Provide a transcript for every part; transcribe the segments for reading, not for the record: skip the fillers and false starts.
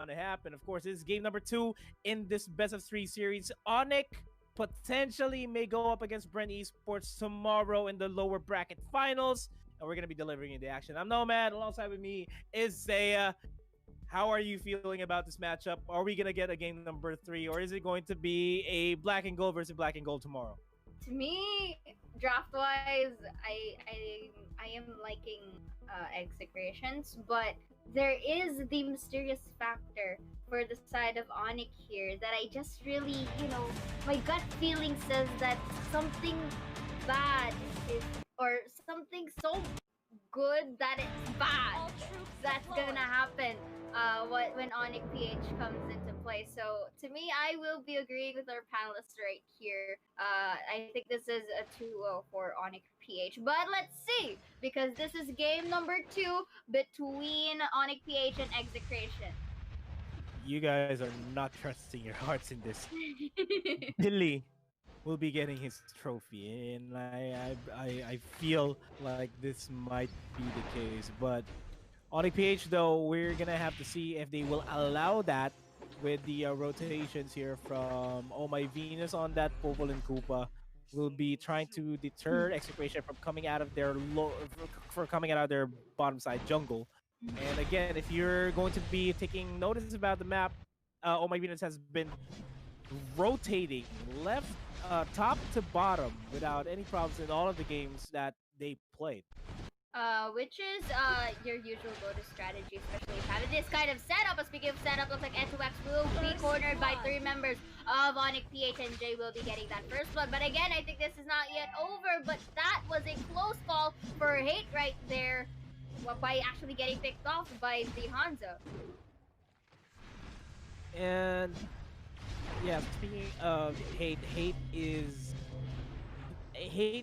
to happen. Of course, this is game number 2 in this best of 3 series. ONIC potentially may go up against Brent Esports tomorrow in the lower bracket finals, and we're going to be delivering you the action. I'm Nomad. Alongside with me is Zaya. How are you feeling about this matchup? Are we going to get a game number 3, or is it going to be a black and gold versus black and gold tomorrow? To me, draft wise, I am liking execrations, but there is the mysterious factor for the side of ONIC here that I just really, my gut feeling says that something bad is, or something so good that it's bad that's gonna happen when ONIC PH comes into play. So to me, I will be agreeing with our panelists right here. I think this is a 2-0 for ONIC PH. But let's see, because this is game number 2 between ONIC PH and Execration. You guys are not trusting your hearts in this. Billy will be getting his trophy, and I feel like this might be the case. But on PH though, we're gonna have to see if they will allow that with the rotations here from Oh My Venus on that Popol and Koopa. Will be trying to deter Execration from coming out of their for coming out of their bottom side jungle. And again, if you're going to be taking notice about the map, Oh My Venus has been rotating left, top to bottom without any problems in all of the games that they played. Which is your usual go-to strategy, especially if you have this kind of setup. Speaking of setup, looks like N2X will be cornered by 3 members of ONIC PH, and Jay will be getting that first blood. But again, I think this is not yet over, but that was a close call for Hate right there, by actually getting picked off by the Hanzo. And yeah, speaking of Hate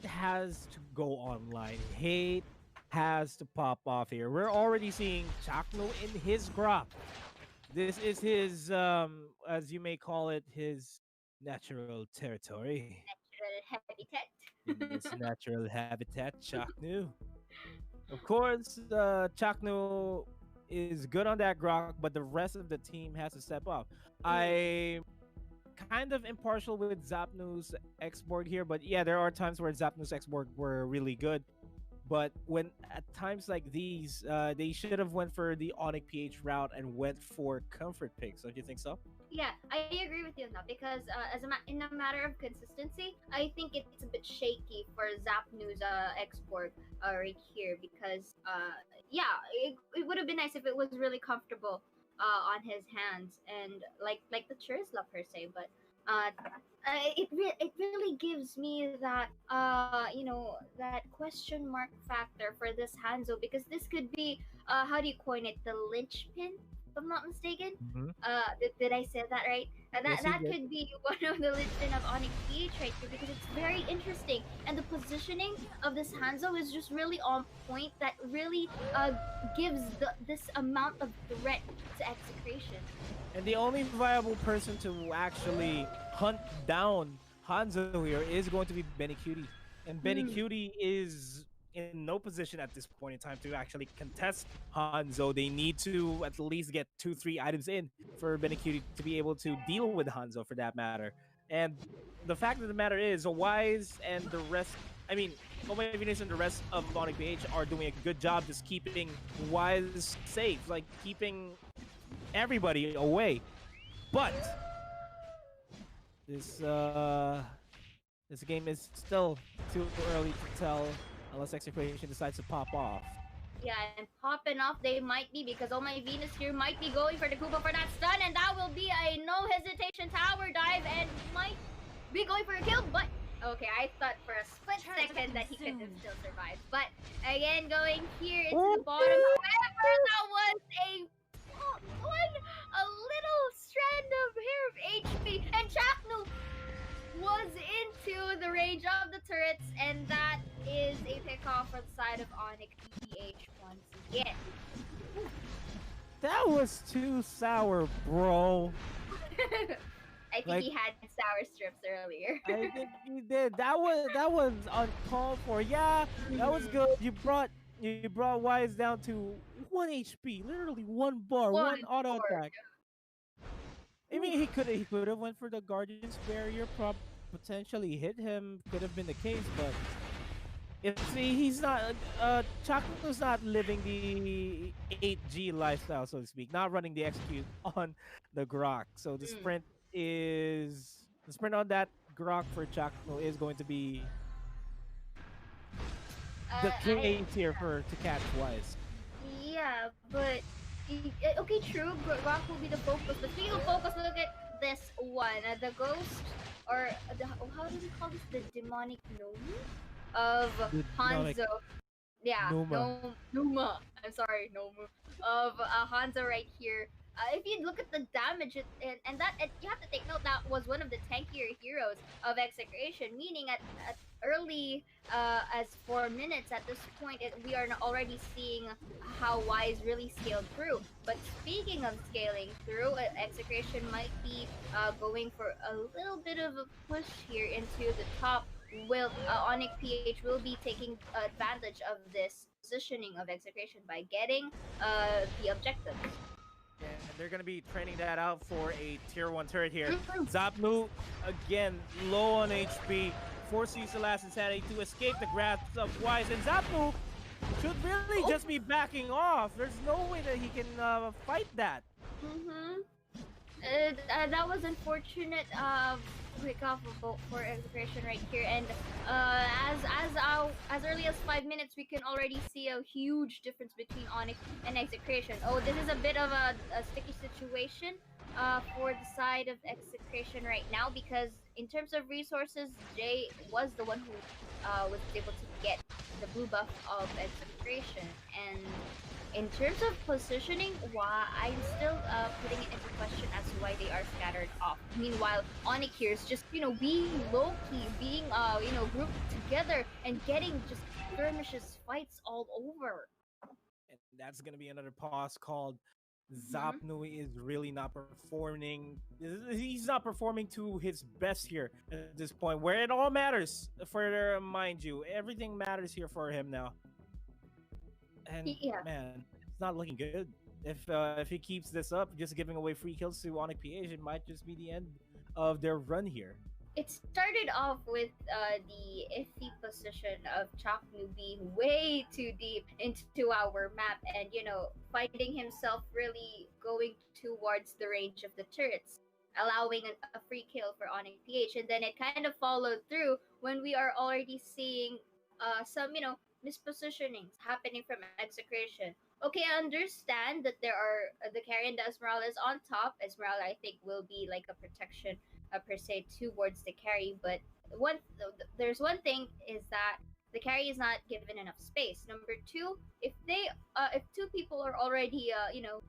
has to go online. Hate has to pop off here. We're already seeing Chakno in his grok. This is his, as you may call it, his natural territory. Natural habitat. In his natural habitat, Chakno. Of course, Chakno is good on that grok, but the rest of the team has to step up. I'm kind of impartial with Zapnu's export here, but yeah, there are times where Zapnu's export were really good. But when at times like these, they should have went for the ONIC PH route and went for comfort picks. Don't you think so? Yeah, I agree with you on that, because in a matter of consistency, I think it's a bit shaky for Zapnu's export right here, because yeah, it would have been nice if it was really comfortable on his hands, and like the Churislav per se, but it really gives me that that question mark factor for this Hanzo, because this could be how do you coin it, the linchpin, if I'm not mistaken. Did I say that right? Yes, That could be one of the linchpin of ONIC PH right here, because it's very interesting, and the positioning of this Hanzo is just really on point. That really gives this amount of threat to Execration. And the only viable person to actually hunt down Hanzo here is going to be Benny Cutie. And Benny Cutie is in no position at this point in time to actually contest Hanzo. They need to at least get 2-3 items in for Benny Cutie to be able to deal with Hanzo, for that matter. And the fact of the matter is, Wise and the rest, I mean, Omega Venus and the rest of ONIC PH are doing a good job just keeping Wise safe, like keeping everybody away. But this game is still too early to tell unless Execration decides to pop off. Yeah, and popping off they might be, because Oh My Venus here might be going for the Koopa for that stun, and that will be a no hesitation tower dive, and might be going for a kill. But okay, I thought for a split second that he could have still survived. But again, going here into the bottom. However, that was a little strand of hair of HP, and Chaknu was into the range of the turrets, and that is a pick-off for the side of ONIC PH once again. That was too sour, bro. I think he had sour strips earlier. I think he did. That was uncalled for. Yeah, that was good. You brought Wise down to 1 HP, literally 1 bar, 1 auto attack. I mean, he could have went for the Guardian's barrier, potentially hit him. Could have been the case, but he's not. Chaco's not living the 8G lifestyle, so to speak. Not running the execute on the Grok. So Mm. the sprint on that Grok for Chaco is going to be the I case here for to catch Wise. Yeah, but okay, true. Rock will be the focus, but speaking of focus, look at this one. The ghost, or how do we call this? The demonic gnome of The demonic Hanzo. Yeah, Numa. no Numa. I'm sorry, Nomu. Of Hanzo right here. If you look at the damage, and that you have to take note that was one of the tankier heroes of Execration, meaning at early as 4 minutes at this point, we are already seeing how Wise really scaled through. But speaking of scaling through, Execration might be going for a little bit of a push here into the top. Will ONIC PH will be taking advantage of this positioning of Execration by getting the objectives. Yeah, and they're going to be training that out for a tier 1 turret here. Mhm. Zapnu, again, low on HP, forced to use the last insanity to escape the grasp of Wise. And Zapnu should really just be backing off. There's no way that he can fight that. Mm-hmm. That was unfortunate. Quick off for Execration right here, and as early as 5 minutes, we can already see a huge difference between ONIC and Execration. Oh, this is a bit of a sticky situation for the side of Execration right now, because in terms of resources, Jay was the one who was able to get the blue buff of Execration, and in terms of positioning, why I'm still putting it into question as to why they are scattered off. Meanwhile, ONIC here is just being low key, being grouped together and getting just skirmishes, fights all over. And that's going to be another pause called Mm-hmm. Zapnui is really not performing. He's not performing to his best here at this point, where it all matters for mind you. Everything matters here for him now. And Yeah. man, it's not looking good. If he keeps this up, just giving away free kills to ONIC PH, it might just be the end of their run here. It started off with the iffy position of Chaknu being way too deep into our map, and finding himself really going towards the range of the turrets, allowing a free kill for ONIC PH, and then it kind of followed through when we are already seeing some mispositionings happening from Execration. Okay, I understand that there are the carry and the Esmeralda is on top. Esmeralda, I think, will be like a protection per se towards the carry, but one there's one thing is that the carry is not given enough space. Number two, if two people are already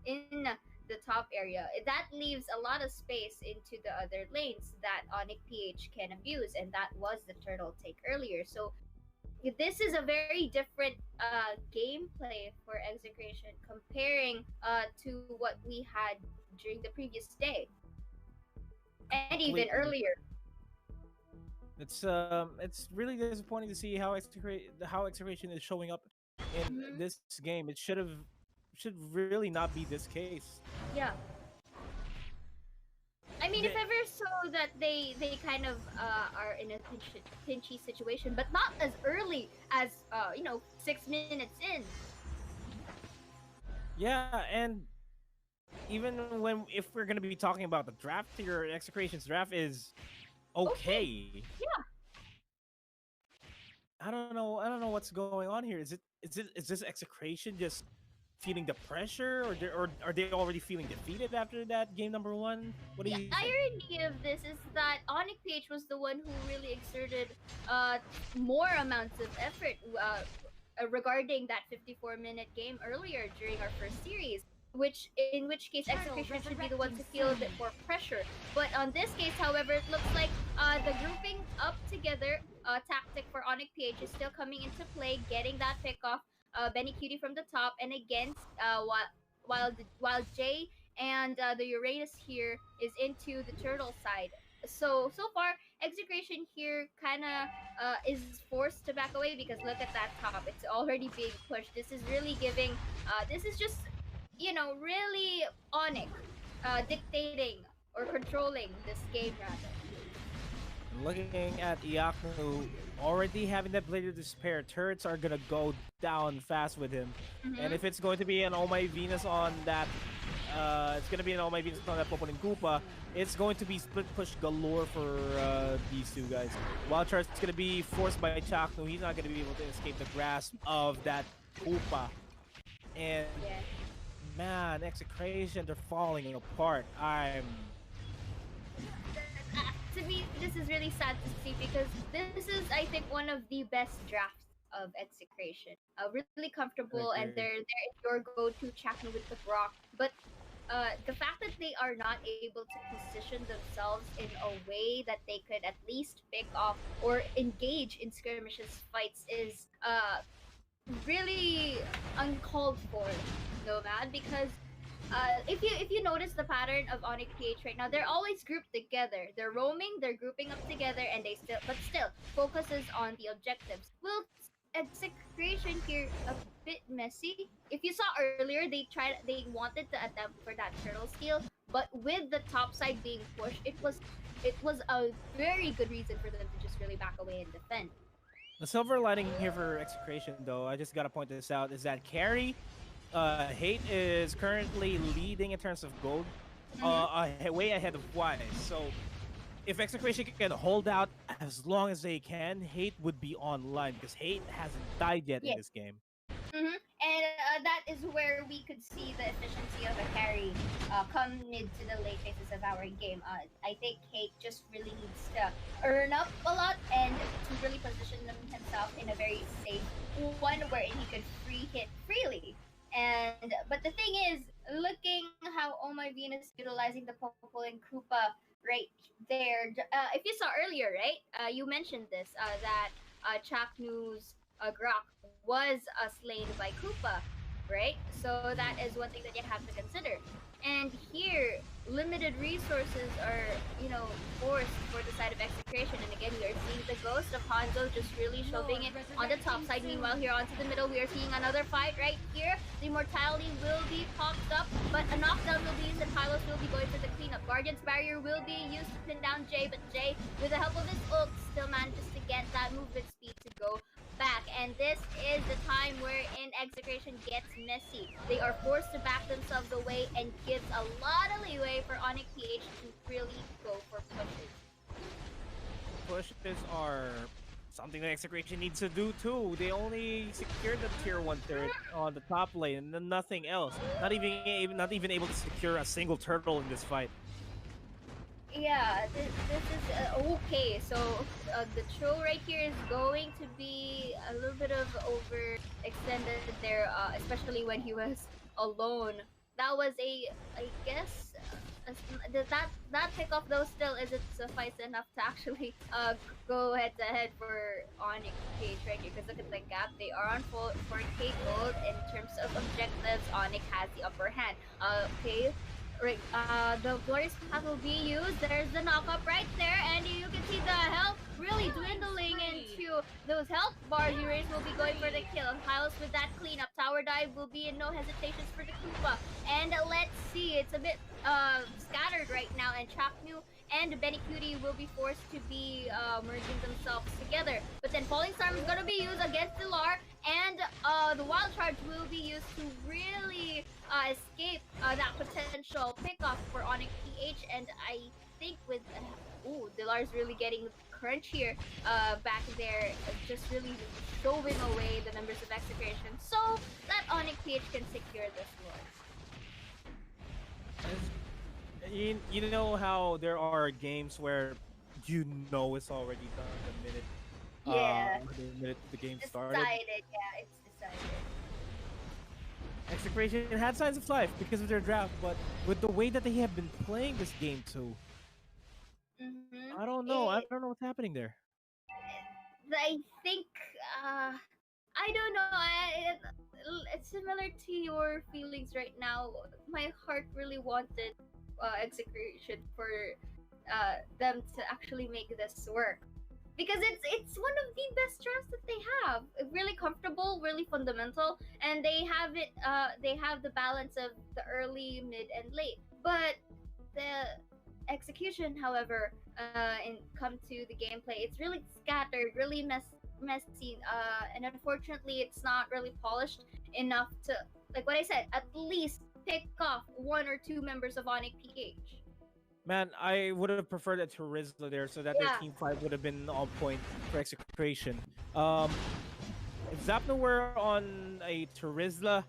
in the top area, that leaves a lot of space into the other lanes that ONIC PH can abuse, and that was the turtle take earlier. So this is a very different gameplay for Execration comparing to what we had during the previous day and even Completely. earlier. It's really disappointing to see how Execration is showing up in Mhm. this game. It should really not be this case. Yeah. I mean, if The, ever so that they kind of are in a pinchy situation, but not as early as 6 minutes in. yeah, and even when if we're gonna be talking about the draft here, Execration's draft is Okay. okay. Yeah. I don't know what's going on here. Is this Execration just feeling the pressure, or are they already feeling defeated after that game number 1? What do The you think? irony of this is that ONIC PH was the one who really exerted more amounts of effort regarding that 54-minute game earlier during our first series, in which case Execution should be the one to feel a bit more pressure. But on this case, however, it looks like the grouping up together tactic for ONIC PH is still coming into play, getting that pick off Benny Cutie from the top, and against while Jay and the Uranus here is into the turtle side. So far, Execration here kind of is forced to back away because look at that top. It's already being pushed. This is really giving. This is just really Onyx dictating or controlling this game rather. Looking at Iaku, already having that Blade of Despair, turrets are gonna go down fast with him. And Mm-hmm. if it's going to be an Oh My Venus on that, it's gonna be an Oh My Venus on that Popolin Koopa, it's going to be split push galore for these two guys. Wild Chart's gonna be forced by Chaknu. He's not gonna be able to escape the grasp of that Koopa. And Yeah. man, Execration, they're falling apart. To me, this is really sad to see because this is, I think, one of the best drafts of Execration. Really I comfortable, and agree. they're your go-to Chakna with the Brock. But the fact that they are not able to position themselves in a way that they could at least pick off or engage in skirmishes fights is really uncalled for, Nomad, because if you notice the pattern of ONIC PH right now, they're always grouped together. They're roaming, they're grouping up together, and they still focuses on the objectives. Well, execution here a bit messy. If you saw earlier, they wanted to attempt for that turtle steal, but with the top side being pushed, it was a very good reason for them to just really back away and defend. The silver lining here for Execration, though, I just gotta point this out, is that Carry, Hate is currently leading in terms of gold, Mm-hmm. way ahead of Wise. So if Execration can hold out as long as they can, Hate would be online because Hate hasn't died yet in this game. And that is where we could see the efficiency of a carry come mid to the late phases of our game. I think Cake just really needs to earn up a lot and to really position himself in a very safe one where he could free hit freely. And but the thing is, looking how Oh My Venus utilizing the Popo and Koopa right there. If you saw earlier, right? You mentioned this that Chaknu's Grok was slain by Koopa, right? So that is one thing that you have to consider. And here, limited resources are, forced for the side of execration. And again, we are seeing the ghost of Hanzo just really shoving it on the top side. Meanwhile, here onto the middle, we are seeing another fight right here. The Immortality will be popped up, but a knockdown will be used and Pylos will be going for the cleanup. Guardian's Barrier will be used to pin down Jay, but Jay, with the help of his ult, still manages to get that movement speed to go back. And this is the time wherein execration gets messy. They are forced to back themselves away and gives a lot of leeway for ONIC PH to really go for pushes. Pushes are something that Execration needs to do too. They only secured the tier 1 turret on the top lane and then nothing else. Not even able to secure a single turtle in this fight. Yeah, this is okay. So the troll right here is going to be a little bit of overextended there, especially when he was alone. That was I guess, that pickoff though still isn't suffice enough to actually go head to head for Onyx Cage right here. Because look at the gap, they are on 4K gold in terms of objectives. Onyx has the upper hand. Okay. Right, the glorious path will be used. There's the knockup right there, and you can see the health really dwindling into those health bars. Erase will be going for the kill. Hylos with that cleanup. Tower dive will be in no hesitations for the Koopa. And let's see, it's a bit scattered right now, and Chaknu and Benny Cutie will be forced to be merging themselves together. But then Falling Storm is going to be used against Dilar, and the Wild Charge will be used to really escape that potential pickoff for Onyx PH. And I think with Dilar's really getting crunch here back there, just really shoving away the members of Execration so that Onyx PH can secure this Lord. You know how there are games where you know it's already done Yeah, the minute the game started. decided. Yeah, it's decided. Execration had signs of life because of their draft, but with the way that they have been playing this game too, Mm-hmm. I don't know. I don't know what's happening there. I think I don't know. It's similar to your feelings right now. My heart really wanted execution for them to actually make this work because it's one of the best drafts that they have. Really comfortable, really fundamental, and they have it. They have the balance of the early, mid, and late. But the execution, however, and come to the gameplay, it's really scattered, really messy, and unfortunately, it's not really polished enough to, like what I said, at least pick off one or two members of ONIC PH. Man, I would have preferred a Terizla there so that their Yeah. team fight would have been on point for execution. If Zapno were on a Terizla,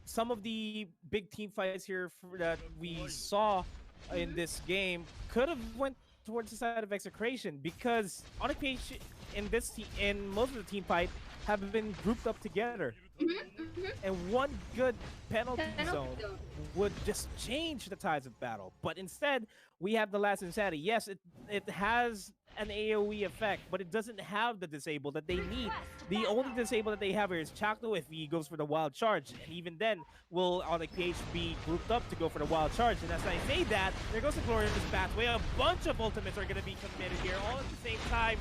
some of the big team fights here that we saw in Mhm. this game could have went towards the side of execration because ONIC PH in most of the team fight have been grouped up together. And one good penalty zone would just change the tides of battle. But instead, we have the Last Insanity. Yes, it has an AoE effect, but it doesn't have the disable that they need. The only disable that they have here is Chakno if he goes for the Wild Charge. And even then, will ONIC PH be grouped up to go for the Wild Charge? And as I say that, there goes the Glorious Pathway. A bunch of ultimates are going to be committed here all at the same time.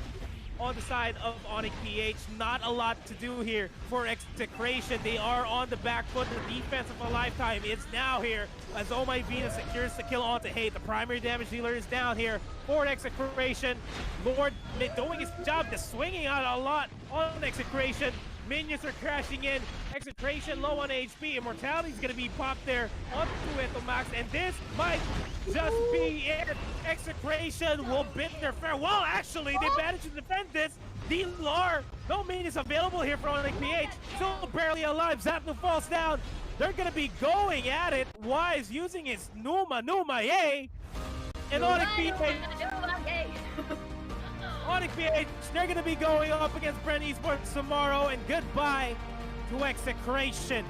On the side of ONIC PH, not a lot to do here for execration. They are on the back foot. The defense of a lifetime is now here as Oh My Venus secures the kill onto Hate. The primary damage dealer is down here for execration. Lord doing his job, just swinging out a lot on execration. Minions are crashing in. Execration low on HP. Immortality is going to be popped there onto Max, and this might just be it. Execration will bid their farewell. Actually, they managed to defend this. D-Lar, no minions available here for ONIC PH. Still barely alive. Zapno falls down. They're going to be going at it. Wise using his Numa, yay. And ONIC PH. ONIC PH, they're going to be going up against Brent Esports tomorrow, and goodbye to execration.